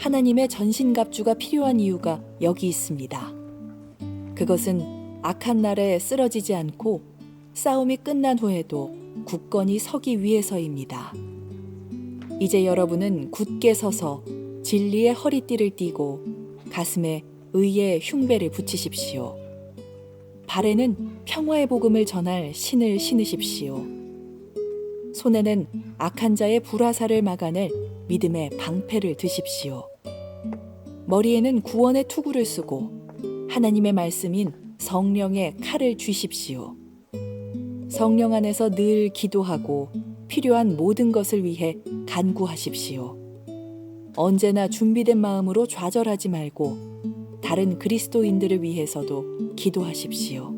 하나님의 전신갑주가 필요한 이유가 여기 있습니다. 그것은 악한 날에 쓰러지지 않고 싸움이 끝난 후에도 굳건히 서기 위해서입니다. 이제 여러분은 굳게 서서 진리의 허리띠를 띠고 가슴에 의의 흉배를 붙이십시오. 발에는 평화의 복음을 전할 신을 신으십시오. 손에는 악한 자의 불화살을 막아낼 믿음의 방패를 드십시오. 머리에는 구원의 투구를 쓰고 하나님의 말씀인 성령의 칼을 쥐십시오. 성령 안에서 늘 기도하고 필요한 모든 것을 위해 간구하십시오. 언제나 준비된 마음으로 좌절하지 말고 다른 그리스도인들을 위해서도 기도하십시오.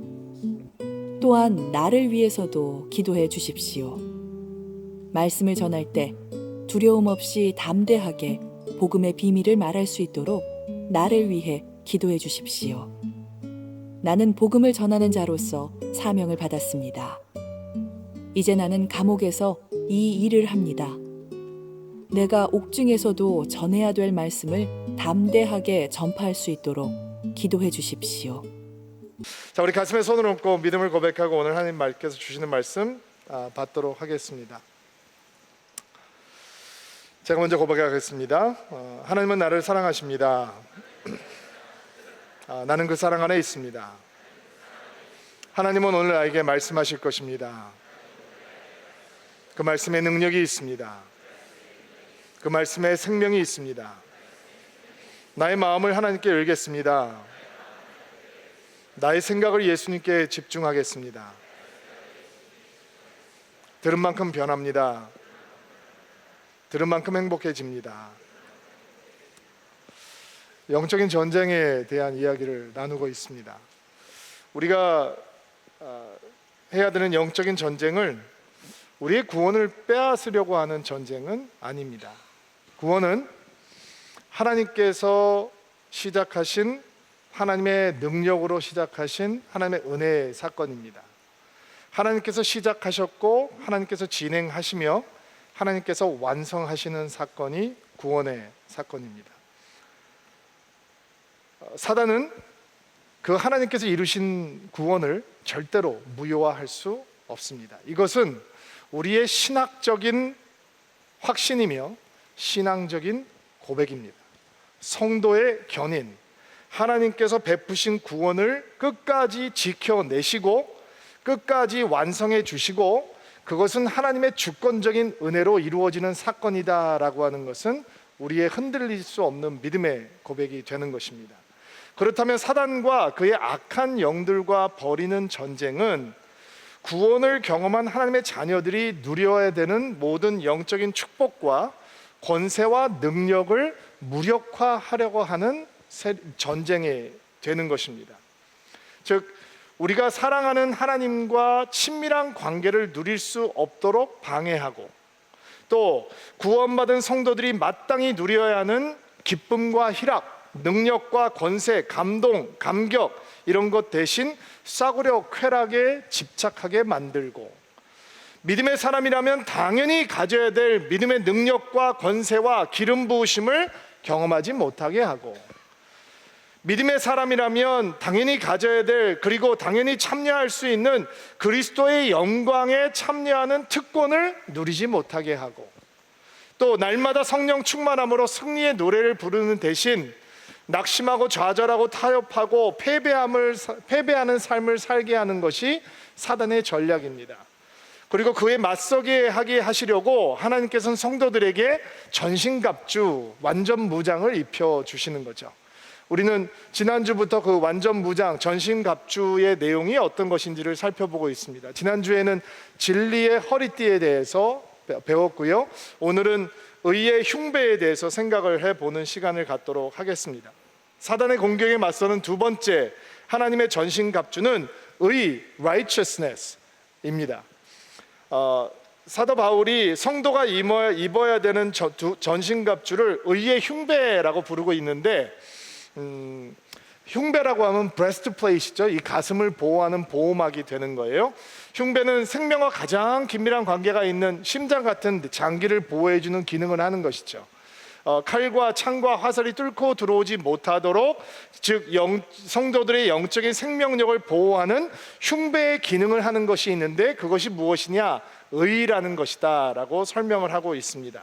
또한 나를 위해서도 기도해 주십시오. 말씀을 전할 때 두려움 없이 담대하게 복음의 비밀을 말할 수 있도록 나를 위해 기도해 주십시오. 나는 복음을 전하는 자로서 사명을 받았습니다. 이제 나는 감옥에서 이 일을 합니다. 내가 옥중에서도 전해야 될 말씀을 담대하게 전파할 수 있도록 기도해 주십시오. 자, 우리 가슴에 손을 얹고 믿음을 고백하고 오늘 하나님 말께서 주시는 말씀 받도록 하겠습니다. 제가 먼저 고백하겠습니다. 하나님은 나를 사랑하십니다. 나는 그 사랑 안에 있습니다. 하나님은 오늘 나에게 말씀하실 것입니다. 그 말씀에 능력이 있습니다. 그 말씀에 생명이 있습니다. 나의 마음을 하나님께 열겠습니다. 나의 생각을 예수님께 집중하겠습니다. 들은 만큼 변합니다. 들은 만큼 행복해집니다. 영적인 전쟁에 대한 이야기를 나누고 있습니다. 우리가 해야 되는 영적인 전쟁을 우리의 구원을 빼앗으려고 하는 전쟁은 아닙니다. 구원은 하나님께서 시작하신 하나님의 능력으로 시작하신 하나님의 은혜의 사건입니다. 하나님께서 시작하셨고 하나님께서 진행하시며 하나님께서 완성하시는 사건이 구원의 사건입니다. 사단은 그 하나님께서 이루신 구원을 절대로 무효화할 수 없습니다. 이것은 우리의 신학적인 확신이며 신앙적인 고백입니다. 성도의 견인, 하나님께서 베푸신 구원을 끝까지 지켜내시고 끝까지 완성해 주시고 그것은 하나님의 주권적인 은혜로 이루어지는 사건이다라고 하는 것은 우리의 흔들릴 수 없는 믿음의 고백이 되는 것입니다. 그렇다면 사단과 그의 악한 영들과 벌이는 전쟁은 구원을 경험한 하나님의 자녀들이 누려야 되는 모든 영적인 축복과 권세와 능력을 무력화하려고 하는 전쟁이 되는 것입니다. 즉 우리가 사랑하는 하나님과 친밀한 관계를 누릴 수 없도록 방해하고 또 구원받은 성도들이 마땅히 누려야 하는 기쁨과 희락, 능력과 권세, 감동, 감격 이런 것 대신 싸구려 쾌락에 집착하게 만들고 믿음의 사람이라면 당연히 가져야 될 믿음의 능력과 권세와 기름 부으심을 경험하지 못하게 하고 믿음의 사람이라면 당연히 가져야 될 그리고 당연히 참여할 수 있는 그리스도의 영광에 참여하는 특권을 누리지 못하게 하고 또 날마다 성령 충만함으로 승리의 노래를 부르는 대신 낙심하고 좌절하고 타협하고 패배하는 삶을 살게 하는 것이 사단의 전략입니다. 그리고 그에 맞서게 하게 하시려고 하나님께서는 성도들에게 전신갑주 완전 무장을 입혀주시는 거죠. 우리는 지난주부터 그 완전 무장 전신갑주의 내용이 어떤 것인지를 살펴보고 있습니다. 지난주에는 진리의 허리띠에 대해서 배웠고요. 오늘은 의의 흉배에 대해서 생각을 해보는 시간을 갖도록 하겠습니다. 사단의 공격에 맞서는 두 번째 하나님의 전신갑주는 의, righteousness입니다. 사도 바울이 성도가 입어야 되는 전신갑주를 의의 흉배라고 부르고 있는데 흉배라고 하면 브레스트플레이트죠. 이 가슴을 보호하는 보호막이 되는 거예요. 흉배는 생명과 가장 긴밀한 관계가 있는 심장 같은 장기를 보호해주는 기능을 하는 것이죠. 칼과 창과 화살이 뚫고 들어오지 못하도록, 즉 성도들의 영적인 생명력을 보호하는 흉배의 기능을 하는 것이 있는데 그것이 무엇이냐? 의라는 것이다 라고 설명을 하고 있습니다.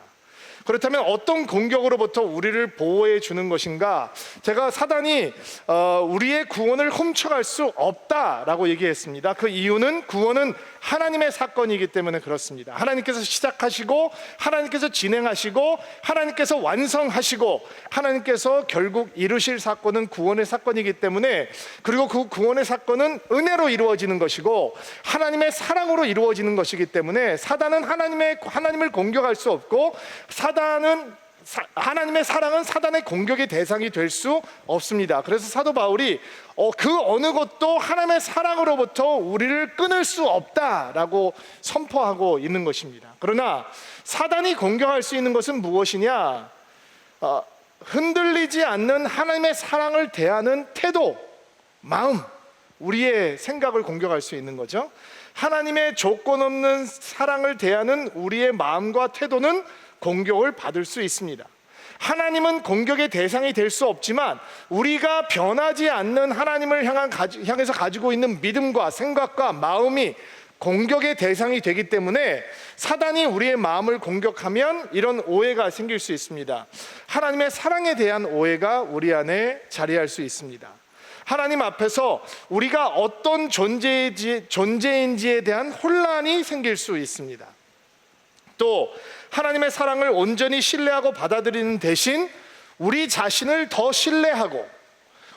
그렇다면 어떤 공격으로부터 우리를 보호해 주는 것인가? 제가 사단이 우리의 구원을 훔쳐갈 수 없다라고 얘기했습니다. 그 이유는 구원은 하나님의 사건이기 때문에 그렇습니다. 하나님께서 시작하시고 하나님께서 진행하시고 하나님께서 완성하시고 하나님께서 결국 이루실 사건은 구원의 사건이기 때문에, 그리고 그 구원의 사건은 은혜로 이루어지는 것이고 하나님의 사랑으로 이루어지는 것이기 때문에 사단은 하나님을 공격할 수 없고 하나님의 사랑은 사단의 공격의 대상이 될 수 없습니다. 그래서 사도 바울이 그 어느 것도 하나님의 사랑으로부터 우리를 끊을 수 없다라고 선포하고 있는 것입니다. 그러나 사단이 공격할 수 있는 것은 무엇이냐? 흔들리지 않는 하나님의 사랑을 대하는 태도, 마음, 우리의 생각을 공격할 수 있는 거죠. 하나님의 조건 없는 사랑을 대하는 우리의 마음과 태도는 공격을 받을 수 있습니다. 하나님은 공격의 대상이 될 수 없지만 우리가 변하지 않는 하나님을 향해서 가지고 있는 믿음과 생각과 마음이 공격의 대상이 되기 때문에 사단이 우리의 마음을 공격하면 이런 오해가 생길 수 있습니다. 하나님의 사랑에 대한 오해가 우리 안에 자리할 수 있습니다. 하나님 앞에서 우리가 어떤 존재인지에 대한 혼란이 생길 수 있습니다. 또 하나님의 사랑을 온전히 신뢰하고 받아들이는 대신 우리 자신을 더 신뢰하고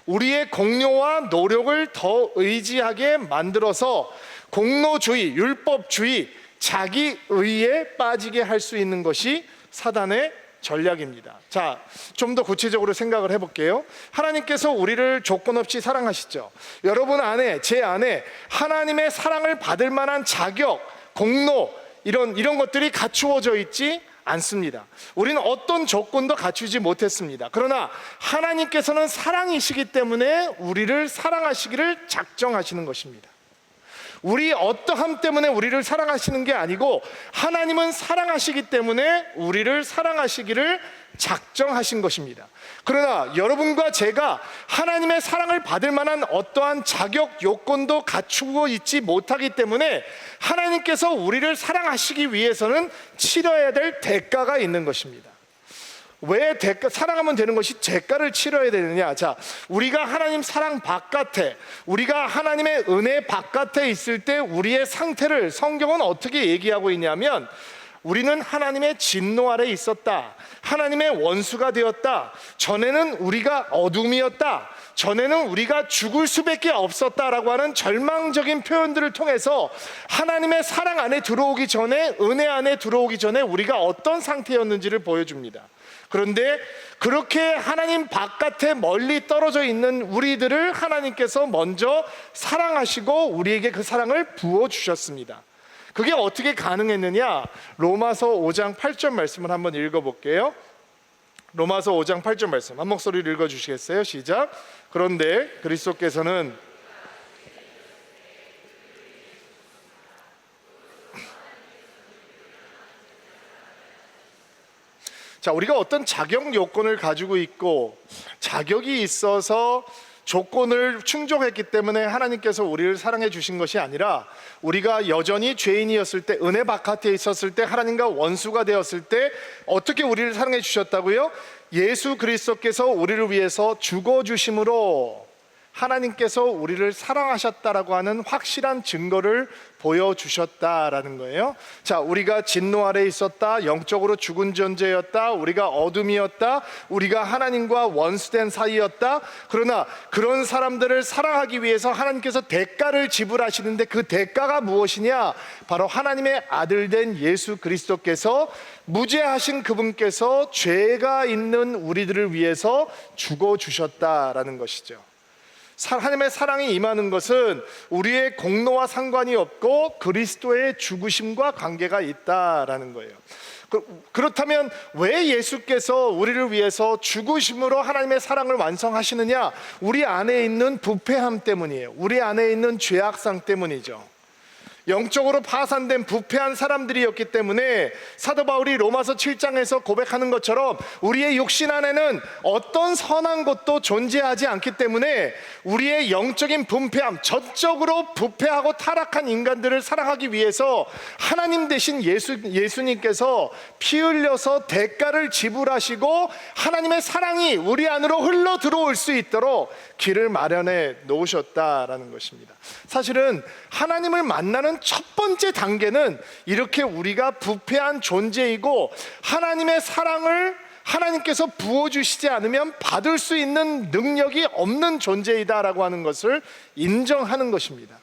우리의 공로와 노력을 더 의지하게 만들어서 공로주의, 율법주의, 자기의에 빠지게 할 수 있는 것이 사단의 전략입니다. 자, 좀 더 구체적으로 생각을 해볼게요. 하나님께서 우리를 조건 없이 사랑하시죠. 여러분 안에, 제 안에 하나님의 사랑을 받을 만한 자격, 공로, 이런 것들이 갖추어져 있지 않습니다. 우리는 어떤 조건도 갖추지 못했습니다. 그러나 하나님께서는 사랑이시기 때문에 우리를 사랑하시기를 작정하시는 것입니다. 우리 어떠함 때문에 우리를 사랑하시는 게 아니고 하나님은 사랑하시기 때문에 우리를 사랑하시기를 작정하신 것입니다. 그러나 여러분과 제가 하나님의 사랑을 받을 만한 어떠한 자격 요건도 갖추고 있지 못하기 때문에 하나님께서 우리를 사랑하시기 위해서는 치러야 될 대가가 있는 것입니다. 왜 사랑하면 되는 것이 대가를 치러야 되느냐? 자, 우리가 하나님 사랑 바깥에, 우리가 하나님의 은혜 바깥에 있을 때 우리의 상태를 성경은 어떻게 얘기하고 있냐면, 우리는 하나님의 진노 아래 있었다. 하나님의 원수가 되었다. 전에는 우리가 어둠이었다. 전에는 우리가 죽을 수밖에 없었다라고 하는 절망적인 표현들을 통해서 하나님의 사랑 안에 들어오기 전에, 은혜 안에 들어오기 전에 우리가 어떤 상태였는지를 보여줍니다. 그런데 그렇게 하나님 바깥에 멀리 떨어져 있는 우리들을 하나님께서 먼저 사랑하시고 우리에게 그 사랑을 부어주셨습니다. 그게 어떻게 가능했느냐? 로마서 5장 8절 말씀을 한번 읽어볼게요. 로마서 5장 8절 말씀 한 목소리로 읽어주시겠어요? 시작. 그런데 그리스도께서는 자, 우리가 어떤 자격 요건을 가지고 있고 자격이 있어서 조건을 충족했기 때문에 하나님께서 우리를 사랑해 주신 것이 아니라, 우리가 여전히 죄인이었을 때, 은혜 바깥에 있었을 때, 하나님과 원수가 되었을 때 어떻게 우리를 사랑해 주셨다고요? 예수 그리스도께서 우리를 위해서 죽어주심으로 하나님께서 우리를 사랑하셨다라고 하는 확실한 증거를 보여주셨다라는 거예요. 자, 우리가 진노 아래 있었다, 영적으로 죽은 존재였다, 우리가 어둠이었다, 우리가 하나님과 원수된 사이였다. 그러나 그런 사람들을 사랑하기 위해서 하나님께서 대가를 지불하시는데 그 대가가 무엇이냐? 바로 하나님의 아들 된 예수 그리스도께서, 무죄하신 그분께서 죄가 있는 우리들을 위해서 죽어주셨다라는 것이죠. 하나님의 사랑이 임하는 것은 우리의 공로와 상관이 없고 그리스도의 죽으심과 관계가 있다라는 거예요. 그렇다면 왜 예수께서 우리를 위해서 죽으심으로 하나님의 사랑을 완성하시느냐? 우리 안에 있는 부패함 때문이에요. 우리 안에 있는 죄악상 때문이죠. 영적으로 파산된 부패한 사람들이었기 때문에 사도 바울이 로마서 7장에서 고백하는 것처럼 우리의 육신 안에는 어떤 선한 것도 존재하지 않기 때문에 우리의 영적인 분패함, 전적으로 부패하고 타락한 인간들을 사랑하기 위해서 하나님 대신 예수님께서 피 흘려서 대가를 지불하시고 하나님의 사랑이 우리 안으로 흘러 들어올 수 있도록 길을 마련해 놓으셨다라는 것입니다. 사실은 하나님을 만나는 첫 번째 단계는 이렇게 우리가 부패한 존재이고 하나님의 사랑을 하나님께서 부어주시지 않으면 받을 수 있는 능력이 없는 존재이다라고 하는 것을 인정하는 것입니다.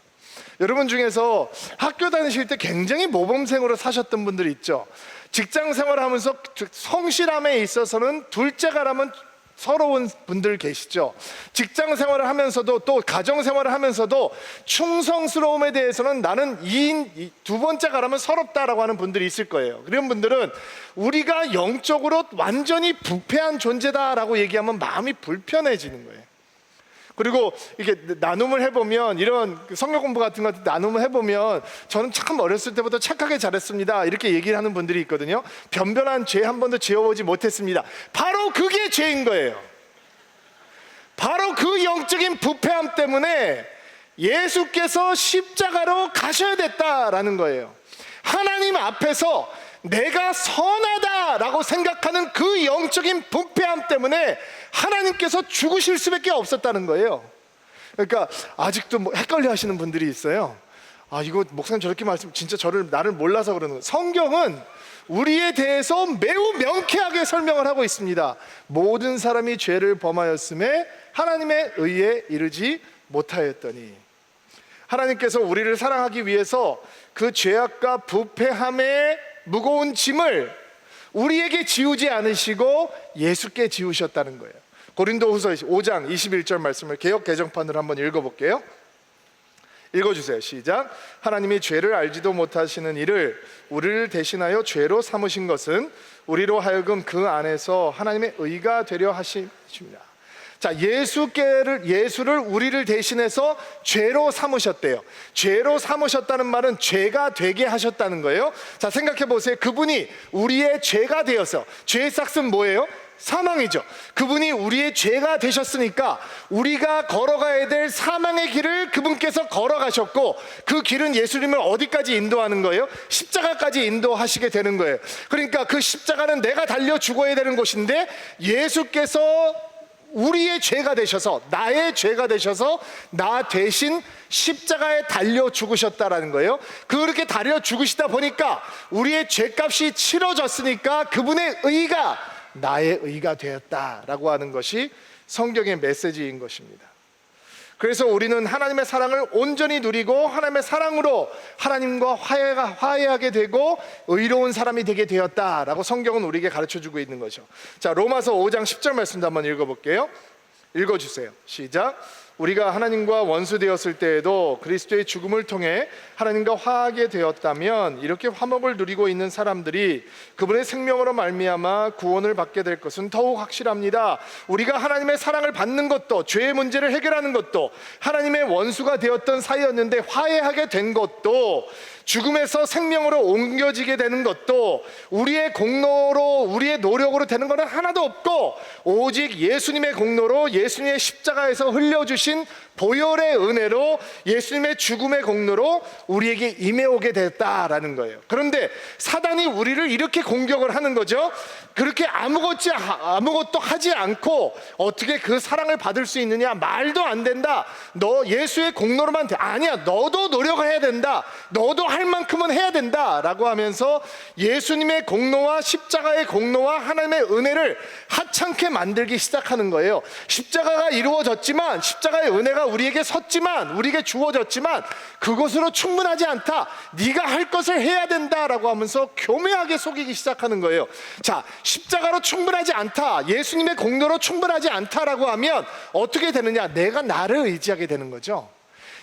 여러분 중에서 학교 다니실 때 굉장히 모범생으로 사셨던 분들이 있죠. 직장 생활하면서 성실함에 있어서는 둘째가라면 서러운 분들 계시죠. 직장 생활을 하면서도 또 가정 생활을 하면서도 충성스러움에 대해서는 나는 두 번째가라면 서럽다라고 하는 분들이 있을 거예요. 그런 분들은 우리가 영적으로 완전히 부패한 존재다라고 얘기하면 마음이 불편해지는 거예요. 그리고 이렇게 나눔을 해보면, 이런 성경 공부 같은 거 나눔을 해보면 저는 참 어렸을 때부터 착하게 잘했습니다 이렇게 얘기를 하는 분들이 있거든요. 변변한 죄 한 번도 지어보지 못했습니다. 바로 그게 죄인 거예요. 바로 그 영적인 부패함 때문에 예수께서 십자가로 가셔야 됐다라는 거예요. 하나님 앞에서 내가 선하다라고 생각하는 그 영적인 부패함 때문에 하나님께서 죽으실 수밖에 없었다는 거예요. 그러니까 아직도 헷갈려 하시는 분들이 있어요. 이거 목사님 저렇게 말씀, 진짜 나를 몰라서 그러는 거예요. 성경은 우리에 대해서 매우 명쾌하게 설명을 하고 있습니다. 모든 사람이 죄를 범하였음에 하나님의 의에 이르지 못하였더니, 하나님께서 우리를 사랑하기 위해서 그 죄악과 부패함의 무거운 짐을 우리에게 지우지 않으시고 예수께 지우셨다는 거예요. 고린도후서 5장 21절 말씀을 개역 개정판으로 한번 읽어볼게요. 읽어주세요. 시작. 하나님이 죄를 알지도 못하시는 이를 우리를 대신하여 죄로 삼으신 것은 우리로 하여금 그 안에서 하나님의 의가 되려 하심이라. 자, 예수를 우리를 대신해서 죄로 삼으셨대요. 죄로 삼으셨다는 말은 죄가 되게 하셨다는 거예요. 자, 생각해 보세요. 그분이 우리의 죄가 되어서, 죄의 삭은 뭐예요? 사망이죠. 그분이 우리의 죄가 되셨으니까 우리가 걸어가야 될 사망의 길을 그분께서 걸어가셨고, 그 길은 예수님을 어디까지 인도하는 거예요? 십자가까지 인도하시게 되는 거예요. 그러니까 그 십자가는 내가 달려 죽어야 되는 곳인데 예수께서 우리의 죄가 되셔서, 나의 죄가 되셔서 나 대신 십자가에 달려 죽으셨다라는 거예요. 그렇게 달려 죽으시다 보니까 우리의 죄값이 치러졌으니까 그분의 의가 나의 의가 되었다라고 하는 것이 성경의 메시지인 것입니다. 그래서 우리는 하나님의 사랑을 온전히 누리고 하나님의 사랑으로 하나님과 화해하게 되고 의로운 사람이 되게 되었다라고 성경은 우리에게 가르쳐주고 있는 거죠. 자, 로마서 5장 10절 말씀도 한번 읽어볼게요. 읽어주세요. 시작. 우리가 하나님과 원수 되었을 때에도 그리스도의 죽음을 통해 하나님과 화하게 되었다면 이렇게 화목을 누리고 있는 사람들이 그분의 생명으로 말미암아 구원을 받게 될 것은 더욱 확실합니다. 우리가 하나님의 사랑을 받는 것도, 죄의 문제를 해결하는 것도, 하나님의 원수가 되었던 사이였는데 화해하게 된 것도, 죽음에서 생명으로 옮겨지게 되는 것도 우리의 공로로, 우리의 노력으로 되는 것은 하나도 없고 오직 예수님의 공로로, 예수님의 십자가에서 흘려주신 보혈의 은혜로, 예수님의 죽음의 공로로 우리에게 임해오게 됐다라는 거예요. 그런데 사단이 우리를 이렇게 공격을 하는 거죠. 그렇게 아무것도 하지 않고 어떻게 그 사랑을 받을 수 있느냐? 말도 안 된다. 너 예수의 공로로만 돼. 아니야, 너도 노력을 해야 된다. 너도 할 만큼은 해야 된다 라고 하면서 예수님의 공로와 십자가의 공로와 하나님의 은혜를 하찮게 만들기 시작하는 거예요. 십자가가 이루어졌지만, 십자가의 은혜가 우리에게 섰지만, 우리에게 주어졌지만 그것으로 충분하지 않다. 네가 할 것을 해야 된다라고 하면서 교묘하게 속이기 시작하는 거예요. 자, 십자가로 충분하지 않다, 예수님의 공로로 충분하지 않다라고 하면 어떻게 되느냐? 내가 나를 의지하게 되는 거죠.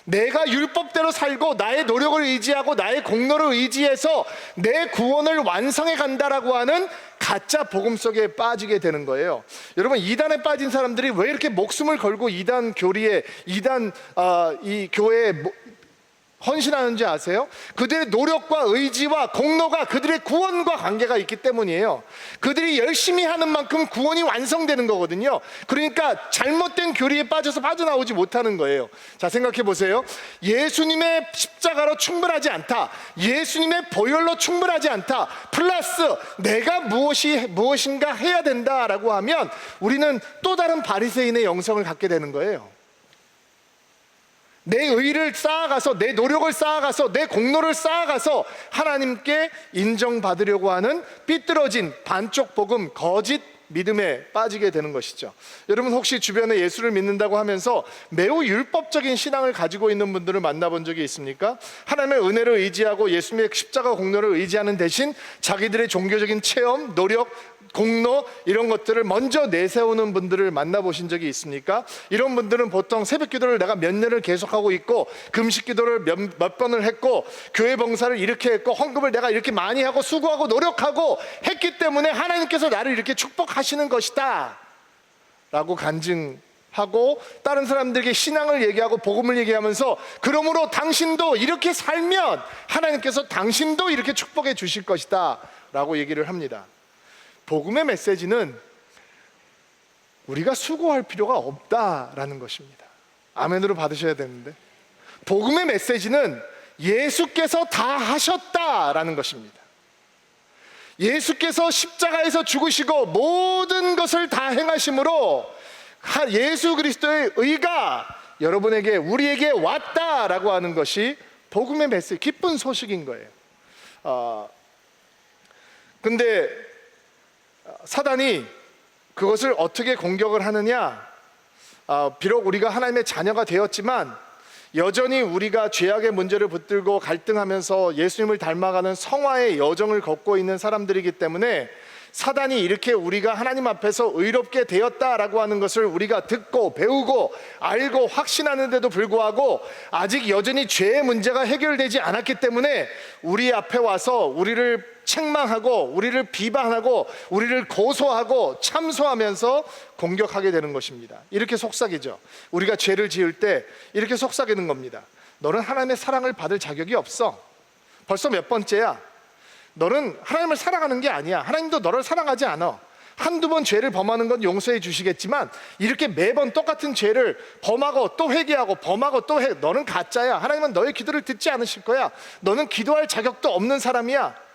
내가 율법대로 살고 나의 노력을 의지하고 나의 공로를 의지해서 내 구원을 완성해 간다라고 하는 가짜 복음 속에 빠지게 되는 거예요. 여러분, 이단에 빠진 사람들이 왜 이렇게 목숨을 걸고 이단 교리에, 이단 이 교회에 헌신하는지 아세요? 그들의 노력과 의지와 공로가 그들의 구원과 관계가 있기 때문이에요. 그들이 열심히 하는 만큼 구원이 완성되는 거거든요. 그러니까 잘못된 교리에 빠져서 빠져나오지 못하는 거예요. 자, 생각해 보세요. 예수님의 십자가로 충분하지 않다, 예수님의 보혈로 충분하지 않다, 플러스 내가 무엇인가 해야 된다라고 하면 우리는 또 다른 바리새인의 영성을 갖게 되는 거예요. 내 의를 쌓아가서, 내 노력을 쌓아가서, 내 공로를 쌓아가서 하나님께 인정받으려고 하는 삐뚤어진 반쪽 복음, 거짓 믿음에 빠지게 되는 것이죠. 여러분 혹시 주변에 예수를 믿는다고 하면서 매우 율법적인 신앙을 가지고 있는 분들을 만나본 적이 있습니까? 하나님의 은혜를 의지하고 예수님의 십자가 공로를 의지하는 대신 자기들의 종교적인 체험, 노력, 공로 이런 것들을 먼저 내세우는 분들을 만나보신 적이 있습니까? 이런 분들은 보통 새벽 기도를 내가 몇 년을 계속하고 있고, 금식 기도를 몇 번을 했고, 교회 봉사를 이렇게 했고, 헌금을 내가 이렇게 많이 하고 수고하고 노력하고 했기 때문에 하나님께서 나를 이렇게 축복하시는 것이다 라고 간증하고, 다른 사람들에게 신앙을 얘기하고 복음을 얘기하면서 그러므로 당신도 이렇게 살면 하나님께서 당신도 이렇게 축복해 주실 것이다 라고 얘기를 합니다. 복음의 메시지는 우리가 수고할 필요가 없다라는 것입니다. 아멘으로 받으셔야 되는데, 복음의 메시지는 예수께서 다 하셨다라는 것입니다. 예수께서 십자가에서 죽으시고 모든 것을 다 행하심으로 예수 그리스도의 의가 여러분에게, 우리에게 왔다라고 하는 것이 복음의 메시지, 기쁜 소식인 거예요. 근데 사단이 그것을 어떻게 공격을 하느냐? 비록 우리가 하나님의 자녀가 되었지만 여전히 우리가 죄악의 문제를 붙들고 갈등하면서 예수님을 닮아가는 성화의 여정을 걷고 있는 사람들이기 때문에 사단이 이렇게 우리가 하나님 앞에서 의롭게 되었다라고 하는 것을 우리가 듣고 배우고 알고 확신하는데도 불구하고 아직 여전히 죄의 문제가 해결되지 않았기 때문에 우리 앞에 와서 우리를 책망하고 우리를 비방하고 우리를 고소하고 참소하면서 공격하게 되는 것입니다. 이렇게 속삭이죠. 우리가 죄를 지을 때 이렇게 속삭이는 겁니다. 너는 하나님의 사랑을 받을 자격이 없어. 벌써 몇 번째야. 너는 하나님을 사랑하는 게 아니야. 하나님도 너를 사랑하지 않아. 한두 번 죄를 범하는 건 용서해 주시겠지만 이렇게 매번 똑같은 죄를 범하고 또 회개하고 범하고 또 너는 가짜야. 하나님은 너의 기도를 듣지 않으실 거야. 너는 기도할 자격도 없는 사람이야.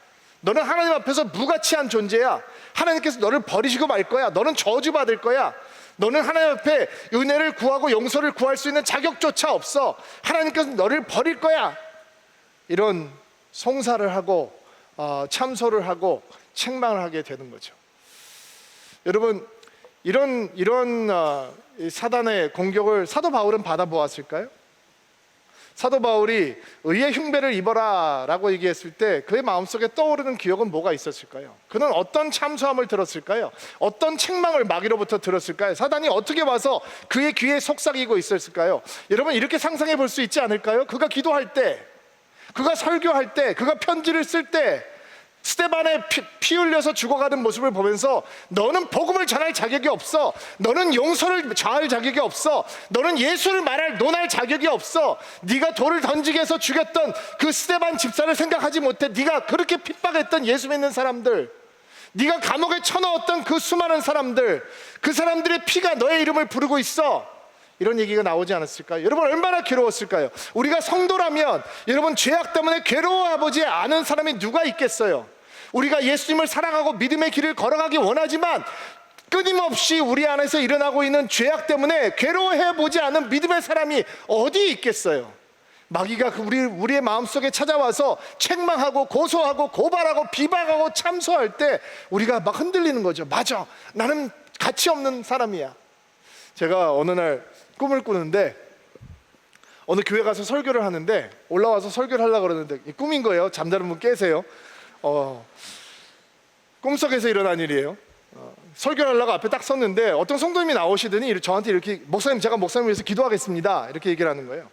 너는 하나님 앞에서 무가치한 존재야. 하나님께서 너를 버리시고 말 거야. 너는 저주받을 거야. 너는 하나님 앞에 은혜를 구하고 용서를 구할 수 있는 자격조차 없어. 하나님께서 너를 버릴 거야. 이런 송사를 하고 참소를 하고 책망을 하게 되는 거죠. 여러분, 이런 사단의 공격을 사도 바울은 받아보았을까요? 사도 바울이 의의 흉배를 입어라 라고 얘기했을 때 그의 마음속에 떠오르는 기억은 뭐가 있었을까요? 그는 어떤 참소함을 들었을까요? 어떤 책망을 마귀로부터 들었을까요? 사단이 어떻게 와서 그의 귀에 속삭이고 있었을까요? 여러분, 이렇게 상상해 볼 수 있지 않을까요? 그가 기도할 때, 그가 설교할 때, 그가 편지를 쓸 때 스데반에 피 흘려서 죽어가는 모습을 보면서 너는 복음을 전할 자격이 없어. 너는 용서를 자할 자격이 없어. 너는 예수를 논할 자격이 없어. 네가 돌을 던지게 해서 죽였던 그 스데반 집사를 생각하지 못해. 네가 그렇게 핍박했던 예수 믿는 사람들, 네가 감옥에 쳐넣었던 그 수많은 사람들, 그 사람들의 피가 너의 이름을 부르고 있어. 이런 얘기가 나오지 않았을까요? 여러분, 얼마나 괴로웠을까요? 우리가 성도라면 여러분, 죄악 때문에 괴로워하지 않은 사람이 누가 있겠어요? 우리가 예수님을 사랑하고 믿음의 길을 걸어가기 원하지만 끊임없이 우리 안에서 일어나고 있는 죄악 때문에 괴로워해보지 않은 믿음의 사람이 어디 있겠어요? 마귀가 우리의 마음속에 찾아와서 책망하고 고소하고 고발하고 비방하고 참소할 때 우리가 막 흔들리는 거죠. 맞아, 나는 가치 없는 사람이야. 제가 어느 날 꿈을 꾸는데 어느 교회 가서 설교를 하는데 올라와서 설교를 하려고 그러는데 꿈인 거예요. 잠자는 분 깨세요. 꿈속에서 일어난 일이에요. 설교를 하려고 앞에 딱 섰는데 어떤 성도님이 나오시더니 저한테 이렇게, 목사님, 제가 목사님 위해서 기도하겠습니다 이렇게 얘기를 하는 거예요.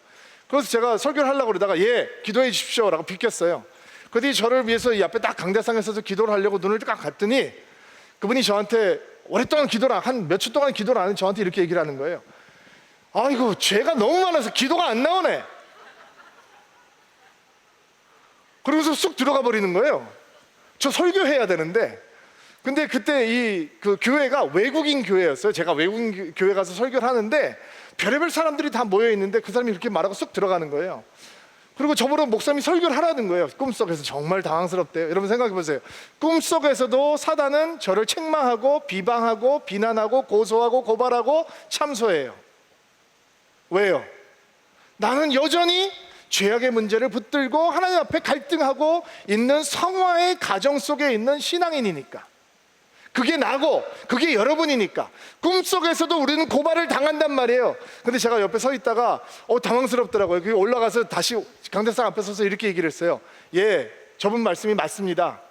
그래서 제가 설교를 하려고 그러다가 예, 기도해 주십시오 라고 비켰어요. 그랬더니 저를 위해서 이 앞에 딱 강대상에 서서 기도를 하려고 눈을 딱 갔더니 그분이 저한테 오랫동안 한 몇 주 동안 기도를 안 하는 저한테 이렇게 얘기를 하는 거예요. 아이고, 죄가 너무 많아서 기도가 안 나오네. 그러면서 쑥 들어가 버리는 거예요. 저 설교해야 되는데. 근데 그때 그 교회가 외국인 교회였어요. 제가 외국인 교회 가서 설교를 하는데 별의별 사람들이 다 모여 있는데 그 사람이 이렇게 말하고 쑥 들어가는 거예요. 그리고 저보고 목사님이 설교를 하라는 거예요. 꿈속에서. 정말 당황스럽대요. 여러분 생각해 보세요. 꿈속에서도 사단은 저를 책망하고 비방하고 비난하고 고소하고 고발하고 참소해요. 왜요? 나는 여전히 죄악의 문제를 붙들고 하나님 앞에 갈등하고 있는 성화의 가정 속에 있는 신앙인이니까. 그게 나고 그게 여러분이니까. 꿈속에서도 우리는 고발을 당한단 말이에요. 근데 제가 옆에 서 있다가 당황스럽더라고요. 그게 올라가서 다시 강대상 앞에 서서 이렇게 얘기를 했어요. 예, 저분 말씀이 맞습니다.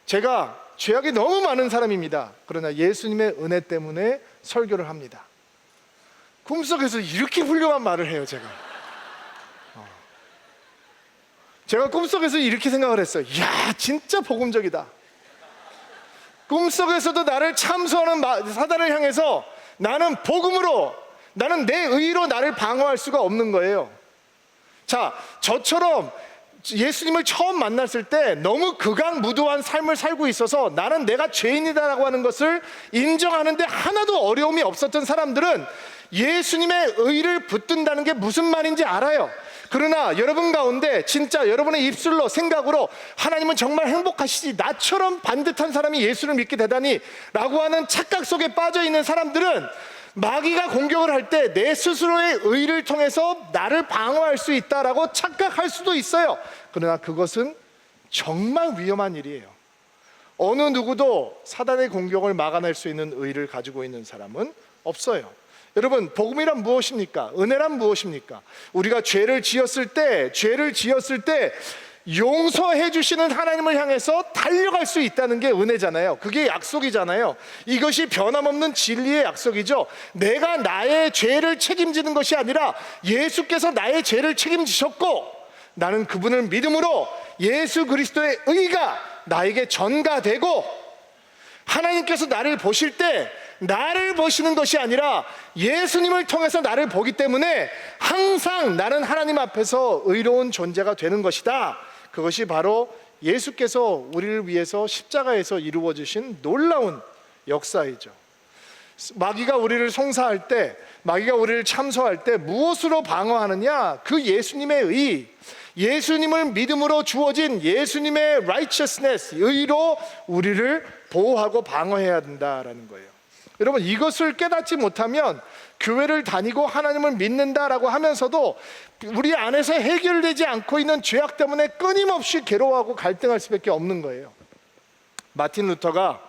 제가 죄악이 너무 많은 사람입니다. 그러나 예수님의 은혜 때문에 설교를 합니다. 꿈속에서 이렇게 훌륭한 말을 해요. 제가 꿈속에서 이렇게 생각을 했어요. 이야, 진짜 복음적이다. 꿈속에서도 나를 참소하는 사단을 향해서 나는 복음으로, 나는 내 의로 나를 방어할 수가 없는 거예요. 자, 저처럼 예수님을 처음 만났을 때 너무 극악무도한 삶을 살고 있어서 나는 내가 죄인이다라고 하는 것을 인정하는데 하나도 어려움이 없었던 사람들은 예수님의 의를 붙든다는 게 무슨 말인지 알아요. 그러나 여러분 가운데 진짜 여러분의 입술로 생각으로 하나님은 정말 행복하시지, 나처럼 반듯한 사람이 예수를 믿게 되다니 라고 하는 착각 속에 빠져 있는 사람들은 마귀가 공격을 할 때 내 스스로의 의를 통해서 나를 방어할 수 있다라고 착각할 수도 있어요. 그러나 그것은 정말 위험한 일이에요. 어느 누구도 사단의 공격을 막아낼 수 있는 의를 가지고 있는 사람은 없어요. 여러분, 복음이란 무엇입니까? 은혜란 무엇입니까? 우리가 죄를 지었을 때 용서해 주시는 하나님을 향해서 달려갈 수 있다는 게 은혜잖아요. 그게 약속이잖아요. 이것이 변함없는 진리의 약속이죠. 내가 나의 죄를 책임지는 것이 아니라 예수께서 나의 죄를 책임지셨고 나는 그분을 믿음으로 예수 그리스도의 의가 나에게 전가되고, 하나님께서 나를 보실 때 나를 보시는 것이 아니라 예수님을 통해서 나를 보기 때문에 항상 나는 하나님 앞에서 의로운 존재가 되는 것이다. 그것이 바로 예수께서 우리를 위해서 십자가에서 이루어 주신 놀라운 역사이죠. 마귀가 우리를 송사할 때, 마귀가 우리를 참소할 때 무엇으로 방어하느냐? 그 예수님의 의, 예수님을 믿음으로 주어진 예수님의 righteousness, 의로 우리를 보호하고 방어해야 된다라는 거예요. 여러분, 이것을 깨닫지 못하면 교회를 다니고 하나님을 믿는다라고 하면서도 우리 안에서 해결되지 않고 있는 죄악 때문에 끊임없이 괴로워하고 갈등할 수밖에 없는 거예요. 마틴 루터가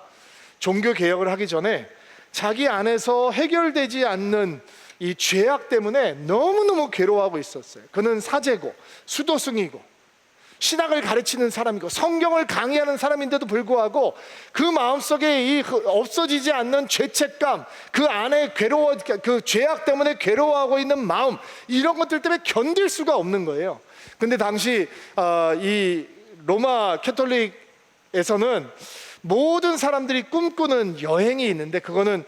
종교 개혁을 하기 전에 자기 안에서 해결되지 않는 이 죄악 때문에 너무너무 괴로워하고 있었어요. 그는 사제고 수도승이고 신학을 가르치는 사람이고 성경을 강의하는 사람인데도 불구하고 그 마음속에 이 없어지지 않는 죄책감, 그 안에 그 죄악 때문에 괴로워하고 있는 마음, 이런 것들 때문에 견딜 수가 없는 거예요. 근데 당시 이 로마 캐톨릭에서는 모든 사람들이 꿈꾸는 여행이 있는데, 그거는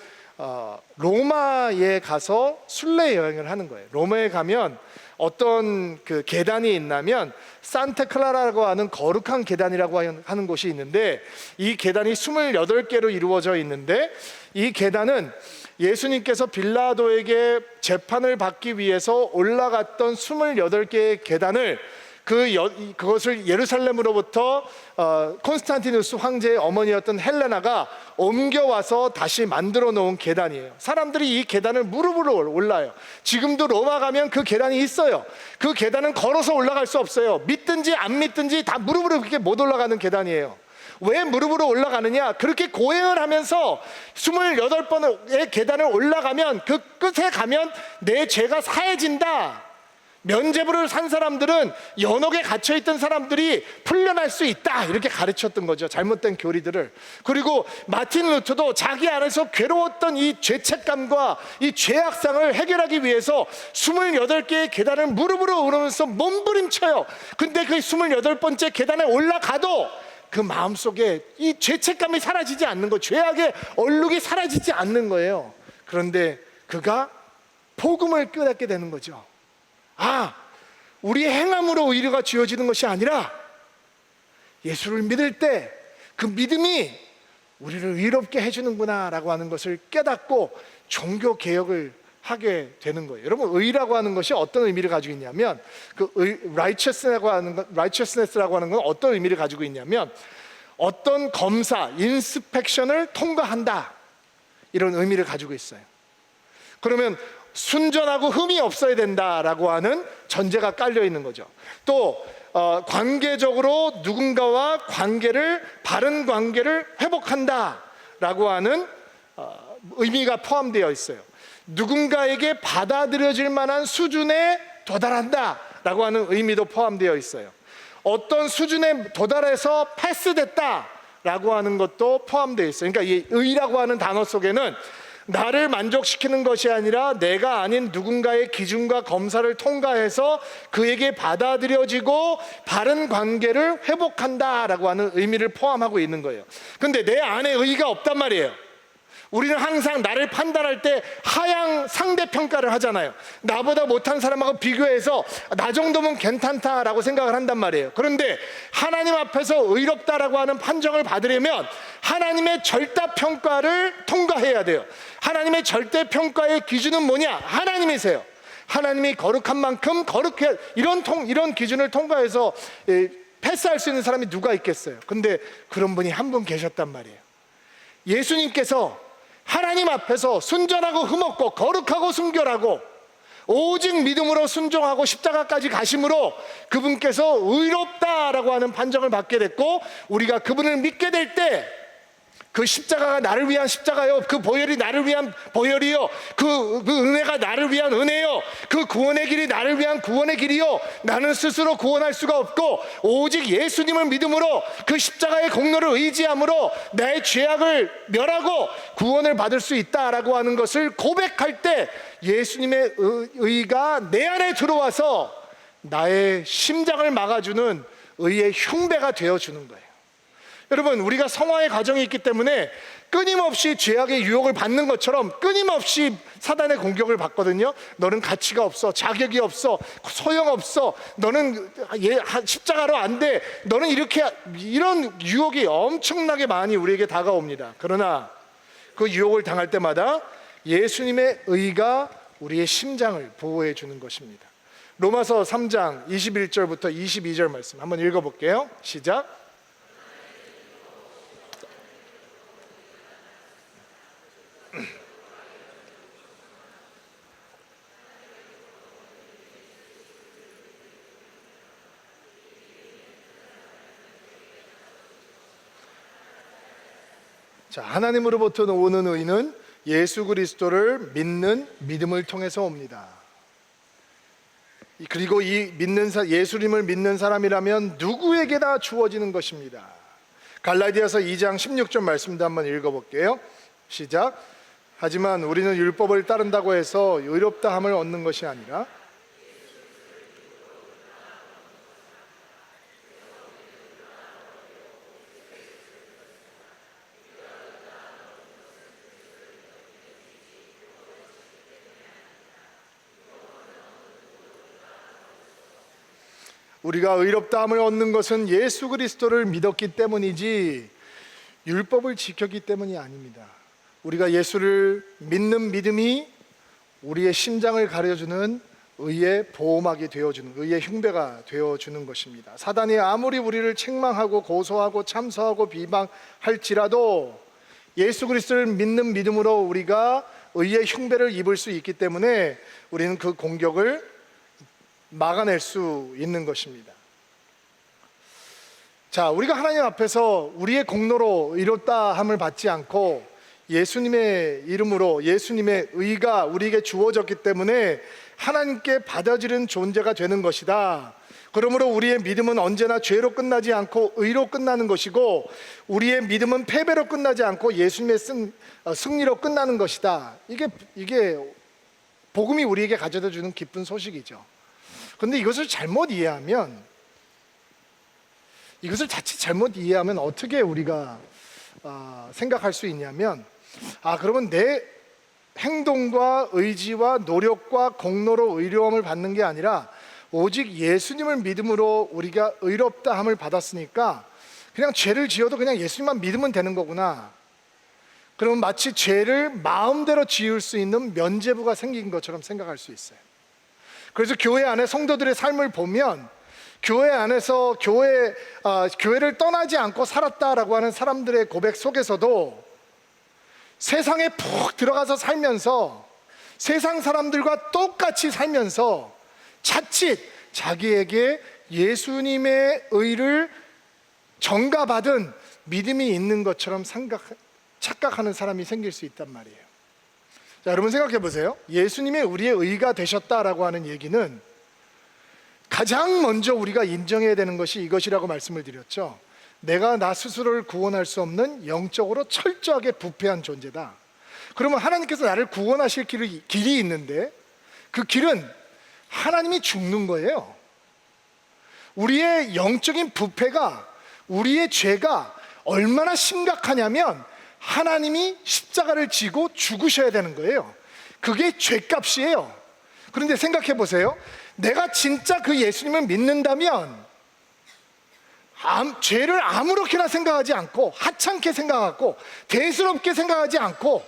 로마에 가서 순례 여행을 하는 거예요. 로마에 가면 어떤 그 계단이 있냐면 산타클라라고 하는 거룩한 계단이라고 하는 곳이 있는데, 이 계단이 28개로 이루어져 있는데, 이 계단은 예수님께서 빌라도에게 재판을 받기 위해서 올라갔던 28개의 계단을 그것을 예루살렘으로부터 콘스탄티누스 황제의 어머니였던 헬레나가 옮겨와서 다시 만들어 놓은 계단이에요. 사람들이 이 계단을 무릎으로 올라요. 지금도 로마 가면 그 계단이 있어요. 그 계단은 걸어서 올라갈 수 없어요. 믿든지 안 믿든지 다 무릎으로 그렇게 못 올라가는 계단이에요. 왜 무릎으로 올라가느냐? 그렇게 고행을 하면서 28번의 계단을 올라가면 그 끝에 가면 내 죄가 사해진다. 면죄부를 산 사람들은 연옥에 갇혀있던 사람들이 풀려날 수 있다, 이렇게 가르쳤던 거죠. 잘못된 교리들을. 그리고 마틴 루터도 자기 안에서 괴로웠던 이 죄책감과 이 죄악상을 해결하기 위해서 28개의 계단을 무릎으로 오르면서 몸부림쳐요. 근데 그 28번째 계단에 올라가도 그 마음속에 이 죄책감이 사라지지 않는 거, 죄악의 얼룩이 사라지지 않는 거예요. 그런데 그가 복음을 깨닫게 되는 거죠. 우리의 행함으로 의가 주어지는 것이 아니라 예수를 믿을 때 그 믿음이 우리를 의롭게 해주는구나 라고 하는 것을 깨닫고 종교 개혁을 하게 되는 거예요. 여러분, 의라고 하는 것이 어떤 의미를 가지고 있냐면, 그 righteousness라고 하는 건 어떤 의미를 가지고 있냐면, 어떤 검사, 인스펙션을 통과한다, 이런 의미를 가지고 있어요. 그러면 순전하고 흠이 없어야 된다라고 하는 전제가 깔려 있는 거죠. 또 관계적으로 누군가와 바른 관계를 회복한다라고 하는 의미가 포함되어 있어요. 누군가에게 받아들여질 만한 수준에 도달한다라고 하는 의미도 포함되어 있어요. 어떤 수준에 도달해서 패스됐다라고 하는 것도 포함되어 있어요. 그러니까 이 의라고 하는 단어 속에는 나를 만족시키는 것이 아니라 내가 아닌 누군가의 기준과 검사를 통과해서 그에게 받아들여지고 바른 관계를 회복한다라고 하는 의미를 포함하고 있는 거예요. 근데 내 안에 의의가 없단 말이에요. 우리는 항상 나를 판단할 때 하향 상대평가를 하잖아요. 나보다 못한 사람하고 비교해서 나 정도면 괜찮다라고 생각을 한단 말이에요. 그런데 하나님 앞에서 의롭다라고 하는 판정을 받으려면 하나님의 절대평가를 통과해야 돼요. 하나님의 절대평가의 기준은 뭐냐? 하나님이세요. 하나님이 거룩한 만큼 거룩해, 이런 기준을 통과해서 패스할 수 있는 사람이 누가 있겠어요? 근데 그런 분이 한 분 계셨단 말이에요. 예수님께서 하나님 앞에서 순전하고 흠없고 거룩하고 순결하고 오직 믿음으로 순종하고 십자가까지 가심으로 그분께서 의롭다라고 하는 판정을 받게 됐고, 우리가 그분을 믿게 될 때 그 십자가가 나를 위한 십자가요, 그 보혈이 나를 위한 보혈이요, 그 은혜가 나를 위한 은혜요, 그 구원의 길이 나를 위한 구원의 길이요, 나는 스스로 구원할 수가 없고 오직 예수님을 믿음으로 그 십자가의 공로를 의지함으로 나의 죄악을 멸하고 구원을 받을 수 있다라고 하는 것을 고백할 때 예수님의 의가 내 안에 들어와서 나의 심장을 막아주는 의의 흉배가 되어주는 거예요. 여러분, 우리가 성화의 과정이 있기 때문에 끊임없이 죄악의 유혹을 받는 것처럼 끊임없이 사단의 공격을 받거든요. 너는 가치가 없어, 자격이 없어, 소용없어, 너는 십자가로 안 돼, 너는 이런 유혹이 엄청나게 많이 우리에게 다가옵니다. 그러나 그 유혹을 당할 때마다 예수님의 의가 우리의 심장을 보호해 주는 것입니다. 로마서 3장 21절부터 22절 말씀 한번 읽어볼게요. 시작. 자, 하나님으로부터 오는 의는 예수 그리스도를 믿는 믿음을 통해서 옵니다. 그리고 예수님을 믿는 사람이라면 누구에게나 주어지는 것입니다. 갈라디아서 2장 16절 말씀도 한번 읽어볼게요. 시작. 하지만 우리는 율법을 따른다고 해서 의롭다함을 얻는 것이 아니라 우리가 의롭다함을 얻는 것은 예수 그리스도를 믿었기 때문이지 율법을 지켰기 때문이 아닙니다. 우리가 예수를 믿는 믿음이 우리의 심장을 가려주는 의의 보호막이 되어주는, 의의 흉배가 되어주는 것입니다. 사단이 아무리 우리를 책망하고 고소하고 참소하고 비방할지라도 예수 그리스도를 믿는 믿음으로 우리가 의의 흉배를 입을 수 있기 때문에 우리는 그 공격을 막아낼 수 있는 것입니다. 자, 우리가 하나님 앞에서 우리의 공로로 의롭다함을 받지 않고 예수님의 이름으로 예수님의 의가 우리에게 주어졌기 때문에 하나님께 받아들이는 존재가 되는 것이다. 그러므로 우리의 믿음은 언제나 죄로 끝나지 않고 의로 끝나는 것이고, 우리의 믿음은 패배로 끝나지 않고 예수님의 승리로 끝나는 것이다. 이게 복음이 우리에게 가져다 주는 기쁜 소식이죠. 그런데 이것을 자칫 잘못 이해하면 어떻게 우리가 생각할 수 있냐면, 그러면 내 행동과 의지와 노력과 공로로 의로움을 받는 게 아니라 오직 예수님을 믿음으로 우리가 의롭다함을 받았으니까 그냥 죄를 지어도 그냥 예수님만 믿으면 되는 거구나. 그러면 마치 죄를 마음대로 지을 수 있는 면죄부가 생긴 것처럼 생각할 수 있어요. 그래서 교회 안에 성도들의 삶을 보면 교회 안에서 교회를 떠나지 않고 살았다라고 하는 사람들의 고백 속에서도 세상에 푹 들어가서 살면서 세상 사람들과 똑같이 살면서 자칫 자기에게 예수님의 의를 전가받은 믿음이 있는 것처럼 착각하는 사람이 생길 수 있단 말이에요. 자, 여러분 생각해 보세요. 예수님이 우리의 의가 되셨다라고 하는 얘기는 가장 먼저 우리가 인정해야 되는 것이 이것이라고 말씀을 드렸죠. 내가 나 스스로를 구원할 수 없는 영적으로 철저하게 부패한 존재다. 그러면 하나님께서 나를 구원하실 길이 있는데 그 길은 하나님이 죽는 거예요. 우리의 영적인 부패가, 우리의 죄가 얼마나 심각하냐면 하나님이 십자가를 지고 죽으셔야 되는 거예요. 그게 죄값이에요. 그런데 생각해 보세요. 내가 진짜 그 예수님을 믿는다면 죄를 아무렇게나 생각하지 않고 하찮게 생각하고 대수롭게 생각하지 않고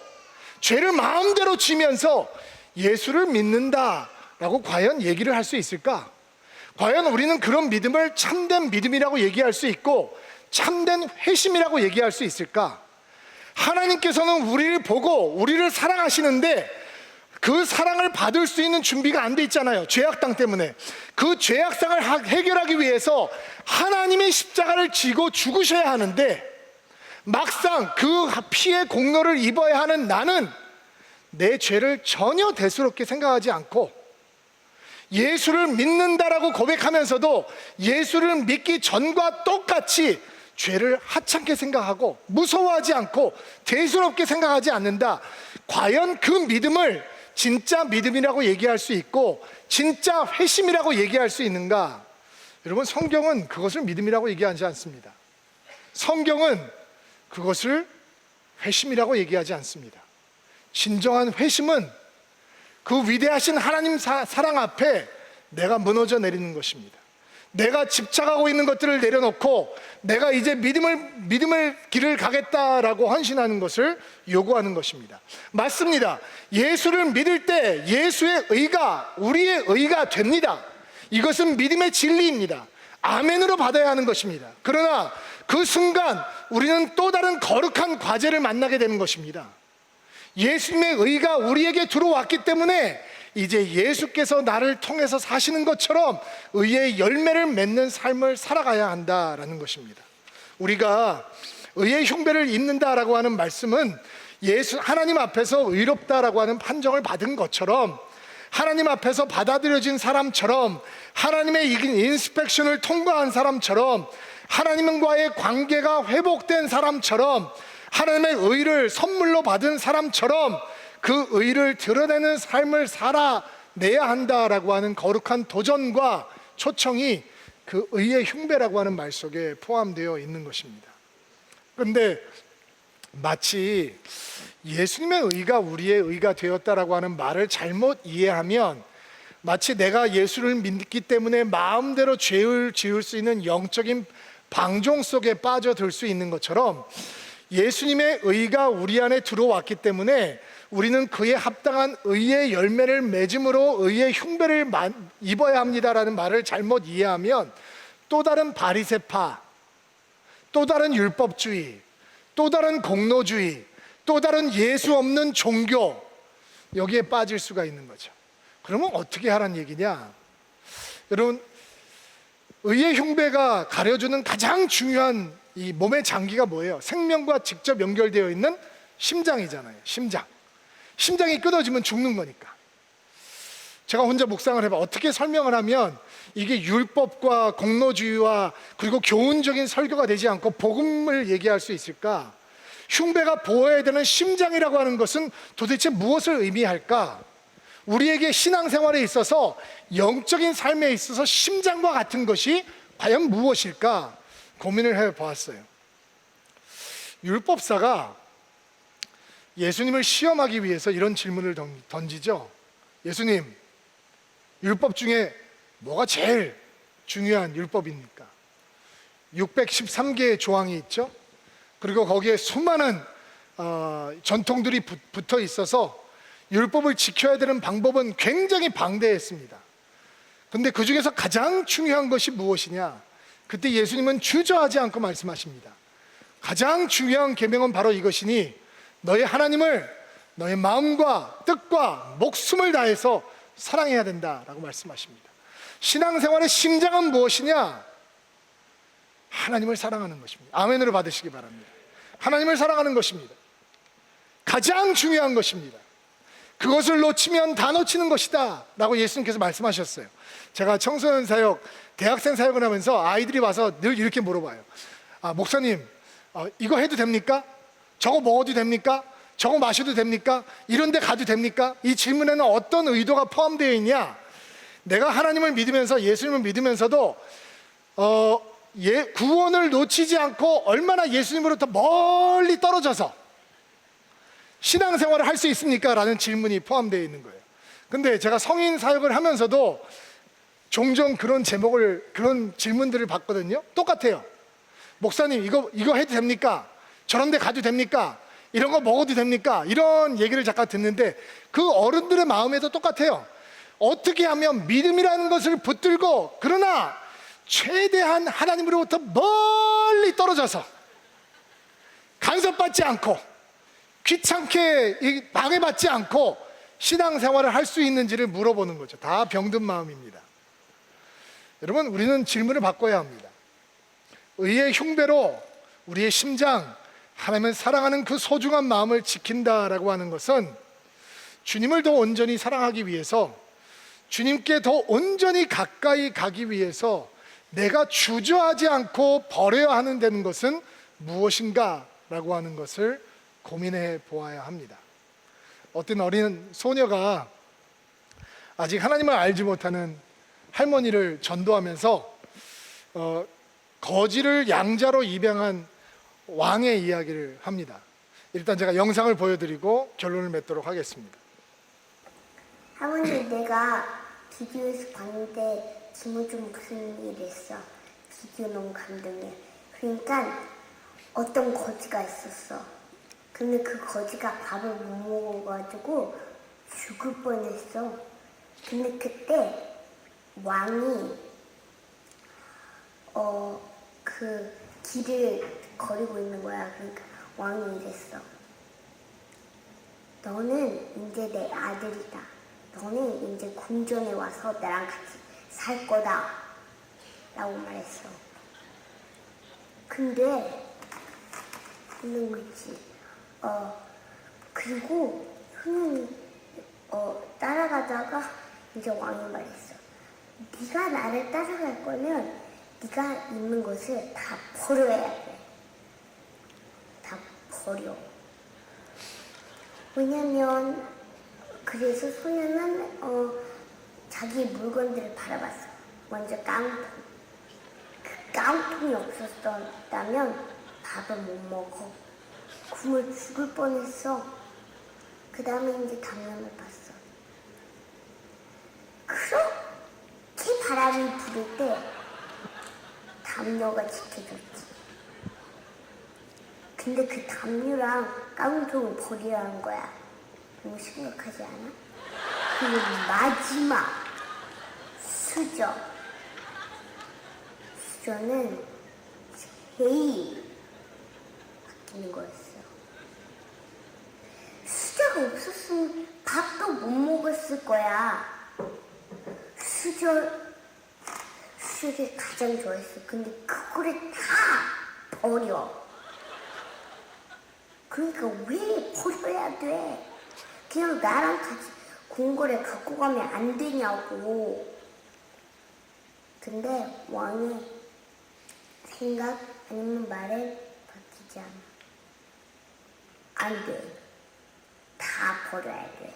죄를 마음대로 지면서 예수를 믿는다라고 과연 얘기를 할 수 있을까? 과연 우리는 그런 믿음을 참된 믿음이라고 얘기할 수 있고 참된 회심이라고 얘기할 수 있을까? 하나님께서는 우리를 보고 우리를 사랑하시는데 그 사랑을 받을 수 있는 준비가 안 돼 있잖아요. 죄악당 때문에. 그 죄악상을 해결하기 위해서 하나님의 십자가를 지고 죽으셔야 하는데 막상 그 피의 공로를 입어야 하는 나는 내 죄를 전혀 대수롭게 생각하지 않고 예수를 믿는다라고 고백하면서도 예수를 믿기 전과 똑같이 죄를 하찮게 생각하고 무서워하지 않고 대수롭게 생각하지 않는다. 과연 그 믿음을 진짜 믿음이라고 얘기할 수 있고 진짜 회심이라고 얘기할 수 있는가? 여러분, 성경은 그것을 믿음이라고 얘기하지 않습니다. 성경은 그것을 회심이라고 얘기하지 않습니다. 진정한 회심은 그 위대하신 하나님 사랑 앞에 내가 무너져 내리는 것입니다. 내가 집착하고 있는 것들을 내려놓고 내가 이제 믿음을 길을 가겠다라고 헌신하는 것을 요구하는 것입니다. 맞습니다. 예수를 믿을 때 예수의 의가 우리의 의가 됩니다. 이것은 믿음의 진리입니다. 아멘으로 받아야 하는 것입니다. 그러나 그 순간 우리는 또 다른 거룩한 과제를 만나게 되는 것입니다. 예수님의 의가 우리에게 들어왔기 때문에 이제 예수께서 나를 통해서 사시는 것처럼 의의 열매를 맺는 삶을 살아가야 한다라는 것입니다. 우리가 의의 흉배를 입는다라고 하는 말씀은 하나님 앞에서 의롭다라고 하는 판정을 받은 것처럼 하나님 앞에서 받아들여진 사람처럼 하나님의 인스펙션을 통과한 사람처럼 하나님과의 관계가 회복된 사람처럼 하나님의 의를 선물로 받은 사람처럼 그 의를 드러내는 삶을 살아내야 한다라고 하는 거룩한 도전과 초청이 그 의의 흉배라고 하는 말 속에 포함되어 있는 것입니다. 그런데 마치 예수님의 의가 우리의 의가 되었다라고 하는 말을 잘못 이해하면 마치 내가 예수를 믿기 때문에 마음대로 죄를 지을 수 있는 영적인 방종 속에 빠져들 수 있는 것처럼 예수님의 의가 우리 안에 들어왔기 때문에 우리는 그에 합당한 의의 열매를 맺음으로 의의 흉배를 입어야 합니다라는 말을 잘못 이해하면 또 다른 바리새파, 또 다른 율법주의, 또 다른 공로주의, 또 다른 예수 없는 종교, 여기에 빠질 수가 있는 거죠. 그러면 어떻게 하라는 얘기냐? 여러분, 의의 흉배가 가려주는 가장 중요한 이 몸의 장기가 뭐예요? 생명과 직접 연결되어 있는 심장이잖아요. 심장이 끊어지면 죽는 거니까. 제가 혼자 묵상을 해봐. 어떻게 설명을 하면 이게 율법과 공로주의와 그리고 교훈적인 설교가 되지 않고 복음을 얘기할 수 있을까? 흉배가 보호해야 되는 심장이라고 하는 것은 도대체 무엇을 의미할까? 우리에게 신앙생활에 있어서 영적인 삶에 있어서 심장과 같은 것이 과연 무엇일까? 고민을 해보았어요. 율법사가 예수님을 시험하기 위해서 이런 질문을 던지죠. 예수님, 율법 중에 뭐가 제일 중요한 율법입니까? 613개의 조항이 있죠. 그리고 거기에 수많은 전통들이 붙어 있어서 율법을 지켜야 되는 방법은 굉장히 방대했습니다. 근데 그 중에서 가장 중요한 것이 무엇이냐? 그때 예수님은 주저하지 않고 말씀하십니다. 가장 중요한 계명은 바로 이것이니 너의 하나님을 너의 마음과 뜻과 목숨을 다해서 사랑해야 된다라고 말씀하십니다. 신앙생활의 심장은 무엇이냐? 하나님을 사랑하는 것입니다. 아멘으로 받으시기 바랍니다. 하나님을 사랑하는 것입니다. 가장 중요한 것입니다. 그것을 놓치면 다 놓치는 것이다 라고 예수님께서 말씀하셨어요. 제가 청소년 사역, 대학생 사역을 하면서 아이들이 와서 늘 이렇게 물어봐요. 목사님, 이거 해도 됩니까? 저거 먹어도 됩니까? 저거 마셔도 됩니까? 이런 데 가도 됩니까? 이 질문에는 어떤 의도가 포함되어 있냐? 내가 하나님을 믿으면서, 예수님을 믿으면서도 구원을 놓치지 않고 얼마나 예수님으로부터 멀리 떨어져서 신앙생활을 할 수 있습니까? 라는 질문이 포함되어 있는 거예요. 근데 제가 성인 사역을 하면서도 종종 그런 질문들을 받거든요. 똑같아요. 목사님, 이거 해도 됩니까? 저런 데 가도 됩니까? 이런 거 먹어도 됩니까? 이런 얘기를 잠깐 듣는데 그 어른들의 마음에도 똑같아요. 어떻게 하면 믿음이라는 것을 붙들고, 그러나 최대한 하나님으로부터 멀리 떨어져서 간섭받지 않고 귀찮게 방해받지 않고 신앙생활을 할 수 있는지를 물어보는 거죠. 다 병든 마음입니다. 여러분, 우리는 질문을 바꿔야 합니다. 의의 흉배로 우리의 심장, 하나님을 사랑하는 그 소중한 마음을 지킨다라고 하는 것은 주님을 더 온전히 사랑하기 위해서, 주님께 더 온전히 가까이 가기 위해서 내가 주저하지 않고 버려야 하는 되는 것은 무엇인가 라고 하는 것을 고민해 보아야 합니다. 어떤 어린 소녀가 아직 하나님을 알지 못하는 할머니를 전도하면서 거지를 양자로 입양한 왕의 이야기를 합니다. 일단 제가 영상을 보여드리고 결론을 맺도록 하겠습니다. 할머니, 내가 비디오에서 봤는데 김우중 무슨 일 했어. 비디오 너무 감동해. 그러니까 어떤 거지가 있었어. 근데 그 거지가 밥을 못 먹어가지고 죽을 뻔했어. 근데 그때 왕이 그 길을 거리고 있는 거야. 그러니까 왕이 이랬어. 너는 이제 내 아들이다. 너는 이제 궁전에 와서 나랑 같이 살 거다 라고 말했어. 근데 있는 거지. 그리고 소년이 따라가다가 이제 왕이 말했어. 네가 나를 따라갈 거면 네가 있는 것을 다 버려야 돼. 다 버려. 왜냐면 그래서 소년은 자기 물건들을 바라봤어. 먼저 깡통. 그 깡통이 없었다면 밥을 못 먹어. 굶어 죽을 뻔했어. 그 다음에 이제 담요를 봤어. 그렇게 바람이 부를 때 담요가 지켜줬지. 근데 그 담요랑 깡통을 버려야 하는 거야. 너무 심각하지 않아? 그리고 마지막 수저는 제일 아끼는 거였어. 수저가 없었으면 밥도 못 먹었을 거야. 수저를 가장 좋아했어. 근데 그거를 다 버려. 그러니까 왜 버려야 돼? 그냥 나랑 같이 궁궐에 갖고 가면 안 되냐고. 근데 왕의 생각 아니면 말에 바뀌지 않아. 안 돼. 다 버려야 돼.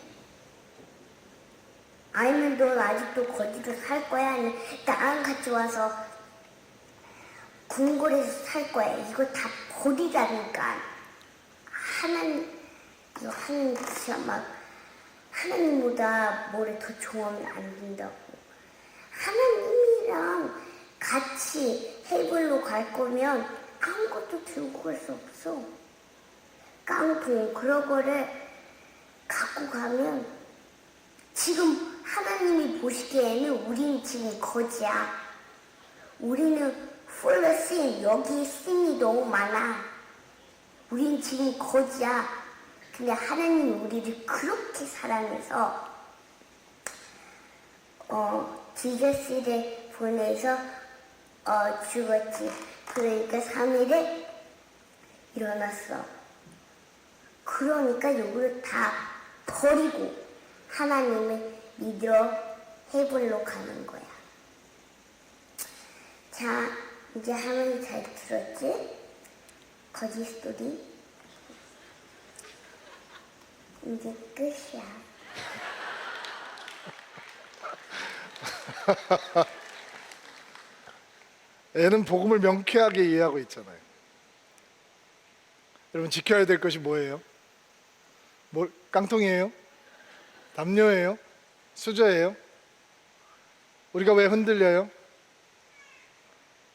아니면 넌 아직도 거지로 살 거야? 아니면 나랑 같이 와서 궁궐에서 살 거야? 이거 다 버리라니까. 진짜 막 하나님보다 뭐를 더 좋아하면 안 된다고. 하나님이랑 같이 헤이블로 갈 거면 아무것도 들고 갈 수 없어. 깡통 그런 거를 갖고 가면 지금 하나님이 보시기에는 우리는 지금 거지야. 우리는 풀sin 여기 신이 너무 많아. 우리는 지금 거지야. 근데 하나님이 우리를 그렇게 사랑해서 지저스를 보내서 죽었지. 그러니까 3일에 일어났어. 그러니까 요거를 다 버리고 하나님을 믿어 헤블로 가는 거야. 자, 이제 할머니 잘 들었지? 거짓 스토리. 이제 끝이야. 애는 복음을 명쾌하게 이해하고 있잖아요. 여러분, 지켜야 될 것이 뭐예요? 깡통이에요? 담요예요? 수저예요? 우리가 왜 흔들려요?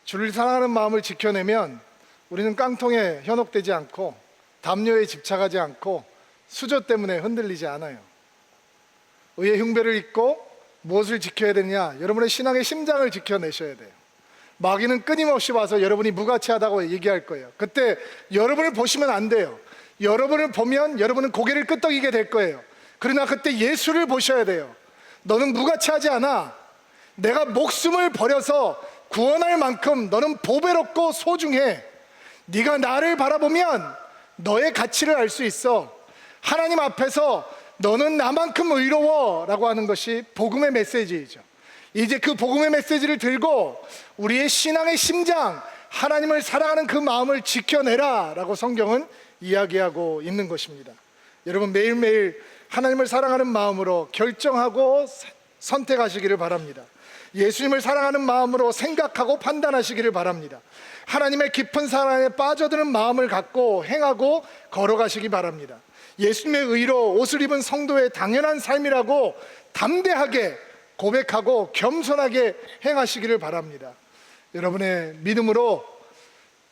주를 사랑하는 마음을 지켜내면 우리는 깡통에 현혹되지 않고 담요에 집착하지 않고 수저 때문에 흔들리지 않아요. 의의 흉배를 입고 무엇을 지켜야 되냐? 여러분의 신앙의 심장을 지켜내셔야 돼요. 마귀는 끊임없이 와서 여러분이 무가치하다고 얘기할 거예요. 그때 여러분을 보시면 안 돼요. 여러분을 보면 여러분은 고개를 끄덕이게 될 거예요. 그러나 그때 예수를 보셔야 돼요. 너는 무가치하지 않아. 내가 목숨을 버려서 구원할 만큼 너는 보배롭고 소중해. 네가 나를 바라보면 너의 가치를 알 수 있어. 하나님 앞에서 너는 나만큼 의로워 라고 하는 것이 복음의 메시지이죠. 이제 그 복음의 메시지를 들고 우리의 신앙의 심장, 하나님을 사랑하는 그 마음을 지켜내라 라고 성경은 이야기하고 있는 것입니다. 여러분, 매일매일 하나님을 사랑하는 마음으로 결정하고 선택하시기를 바랍니다. 예수님을 사랑하는 마음으로 생각하고 판단하시기를 바랍니다. 하나님의 깊은 사랑에 빠져드는 마음을 갖고 행하고 걸어가시기 바랍니다. 예수님의 의로 옷을 입은 성도의 당연한 삶이라고 담대하게 고백하고 겸손하게 행하시기를 바랍니다. 여러분의 믿음으로,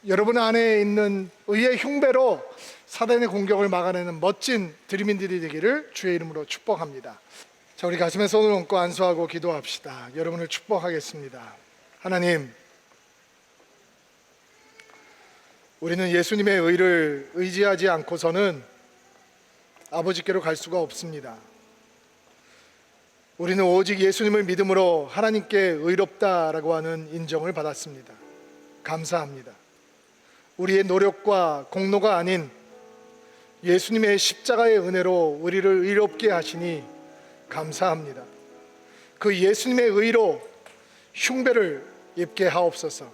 여러분 안에 있는 의의 흉배로 사단의 공격을 막아내는 멋진 드림인들이 되기를 주의 이름으로 축복합니다. 자, 우리 가슴에 손을 얹고 안수하고 기도합시다. 여러분을 축복하겠습니다. 하나님, 우리는 예수님의 의를 의지하지 않고서는 아버지께로 갈 수가 없습니다. 우리는 오직 예수님을 믿음으로 하나님께 의롭다라고 하는 인정을 받았습니다. 감사합니다. 우리의 노력과 공로가 아닌 예수님의 십자가의 은혜로 우리를 의롭게 하시니 감사합니다. 그 예수님의 의로 흉배를 입게 하옵소서.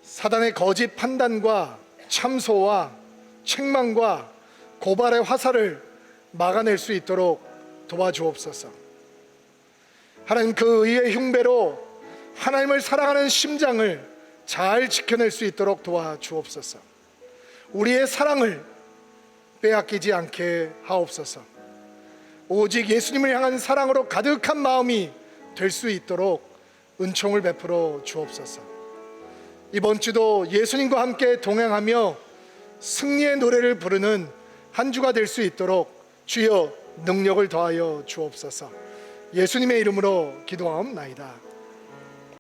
사단의 거짓 판단과 참소와 책망과 고발의 화살을 막아낼 수 있도록 도와주옵소서. 하나님, 그 의의 흉배로 하나님을 사랑하는 심장을 잘 지켜낼 수 있도록 도와주옵소서. 우리의 사랑을 빼앗기지 않게 하옵소서. 오직 예수님을 향한 사랑으로 가득한 마음이 될 수 있도록 은총을 베풀어 주옵소서. 이번 주도 예수님과 함께 동행하며 승리의 노래를 부르는 한 주가 될 수 있도록 주여 능력을 더하여 주옵소서. 예수님의 이름으로 기도하옵나이다.